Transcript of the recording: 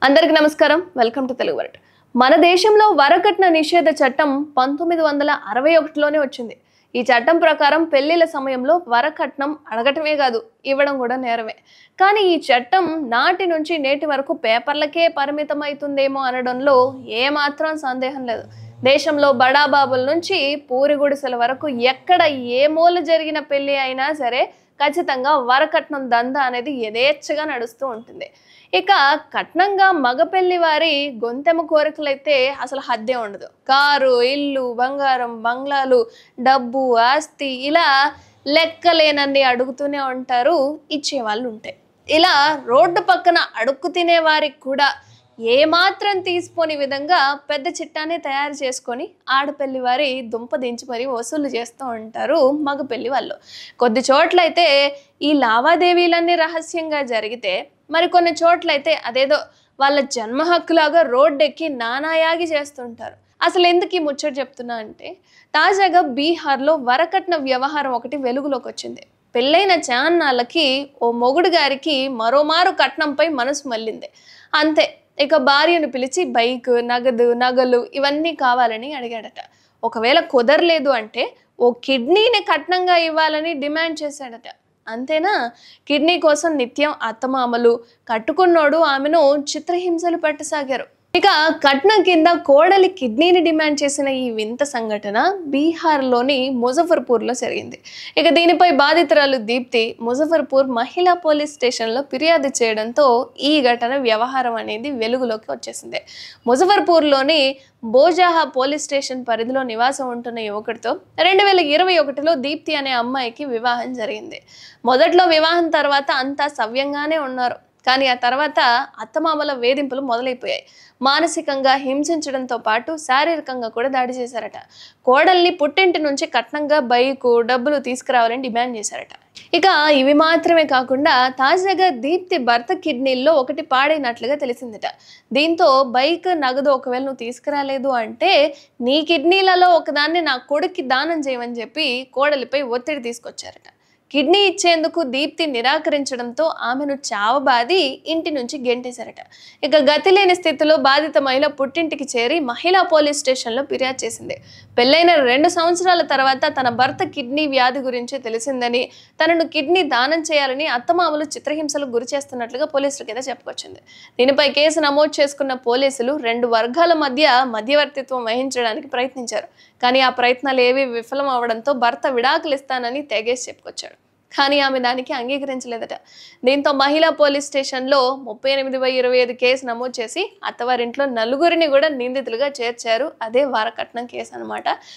అందరికీ నమస్కారం. Welcome to Telugu world. మన దేశంలో వరకట్న నిషేధ చట్టం 1961లోనే వచ్చింది. ఈ చట్టం ప్రకారం పెళ్లిల సమయంలో వరకట్నం అడగటమే కాదు, ఇవ్వడం కూడా నేరమే. కానీ ఈ చట్టం నాటి నుంచి నేటి వరకు పేపర్లకే పరిమితం అవుతుందేమో అనడంలో ఏమాత్రం సందేహం లేదు. దేశంలో బడాబాబుల నుంచి పూరి గుడిసెల వరకు ఎక్కడ ఏ మూల జరిగిన పెళ్లి అయినా సరే ఖచ్చితంగా వరకట్నం దందా అనేది యథేచ్ఛగా నడుస్తూ ఉంటుంది. ఇక కట్నంగా మగ పెళ్లి వారి గొంతెమ్మ కోరికలైతే అసలు హద్దే ఉండదు. కారు, ఇల్లు, బంగారం, బంగ్లాలు, డబ్బు, ఆస్తి ఇలా లెక్కలేనన్ని అడుగుతూనే ఉంటారు. ఇచ్చేవాళ్ళు ఉంటే ఇలా రోడ్డు పక్కన అడుక్కు తినే వారికి కూడా ఏమాత్రం తీసిపోని విధంగా పెద్ద చిట్టానే తయారు చేసుకొని ఆడపెళ్లి వారి దుంప దించి మరీ వసూలు చేస్తూ ఉంటారు మగ పెళ్లి వాళ్ళు. కొద్ది చోట్లయితే ఈ లావాదేవీలన్నీ రహస్యంగా జరిగితే, మరికొన్ని చోట్లయితే అదేదో వాళ్ళ జన్మ హక్కులాగా రోడ్డెక్కి నానాయాగి చేస్తుంటారు. అసలు ఎందుకు ఈ ముచ్చట చెప్తున్నా అంటే, తాజాగా బీహార్లో వరకట్న వ్యవహారం ఒకటి వెలుగులోకి వచ్చింది. పెళ్ళైన చాన్నాళ్ళకి ఓ మొగుడు గారికి మరోమారు కట్నంపై మనసు మళ్ళింది. అంతే, ఇక భార్యను పిలిచి బైక్, నగదు, నగలు ఇవన్నీ కావాలని అడిగాడట. ఒకవేళ కుదరలేదు అంటే ఓ కిడ్నీని కట్నంగా ఇవ్వాలని డిమాండ్ చేశాడట. అంతేనా, కిడ్నీ కోసం నిత్యం అత్తమామలు, కట్టుకున్నోడు ఆమెను చిత్రహింసలు పెట్టసాగారు. ఇక కట్నం కింద కోడలి కిడ్నీని డిమాండ్ చేసిన ఈ వింత సంఘటన బీహార్లోని ముజఫర్పూర్లో జరిగింది. ఇక దీనిపై బాధితురాలు దీప్తి ముజఫర్పూర్ మహిళా పోలీస్ స్టేషన్లో ఫిర్యాదు చేయడంతో ఈ ఘటన వ్యవహారం అనేది వెలుగులోకి వచ్చేసింది. ముజఫర్పూర్లోని బోజాహా పోలీస్ స్టేషన్ పరిధిలో నివాసం ఉంటున్న యువకుడితో 2021లో దీప్తి అనే అమ్మాయికి వివాహం జరిగింది. మొదట్లో వివాహం తర్వాత అంతా సవ్యంగానే ఉన్నారు. కానీ ఆ తర్వాత అత్తమామల వేధింపులు మొదలైపోయాయి. మానసికంగా హింసించడంతో పాటు శారీరకంగా కూడా దాడి చేశారట. కోడల్ని పుట్టింటి నుంచి కట్నంగా బైకు, డబ్బులు తీసుకురావాలని డిమాండ్ చేశారట. ఇక ఇవి మాత్రమే కాకుండా తాజాగా దీప్తి భర్త కిడ్నీల్లో ఒకటి పాడైనట్లుగా తెలిసిందట. దీంతో బైక్, నగదు ఒకవేళ నువ్వు తీసుకురాలేదు అంటే నీ కిడ్నీలలో ఒకదాన్ని నా కొడుక్కి దానం చేయమని చెప్పి కోడలిపై ఒత్తిడి తీసుకొచ్చారట. కిడ్నీ ఇచ్చేందుకు దీప్తి నిరాకరించడంతో ఆమెను చావబాది ఇంటి నుంచి గెంటేశారట. ఇక గతి లేని స్థితిలో బాధిత మహిళ పుట్టింటికి చేరి మహిళా పోలీస్ స్టేషన్లో ఫిర్యాదు చేసింది. పెళ్ళైన 2 సంవత్సరాల తర్వాత తన భర్త కిడ్నీ వ్యాధి గురించి తెలిసిందని, తనను కిడ్నీ దానం చేయాలని అత్తమామలు చిత్రహింసలకు గురి చేస్తున్నట్లుగా పోలీసులకు అయితే చెప్పుకొచ్చింది. దీనిపై కేసు నమోదు చేసుకున్న పోలీసులు 2 వర్గాల మధ్య మధ్యవర్తిత్వం వహించడానికి ప్రయత్నించారు. కానీ ఆ ప్రయత్నాలు ఏవి విఫలం అవడంతో భర్త విడాకులు ఇస్తానని తెగేసి చెప్పుకొచ్చాడు. కానీ ఆమె దానికి అంగీకరించలేదట. దీంతో మహిళా పోలీస్ స్టేషన్లో 38/25 కేసు నమోదు చేసి అత్తవారింట్లో 4 కూడా నిందితులుగా చేర్చారు. అదే వరకట్నం కేసు అనమాట.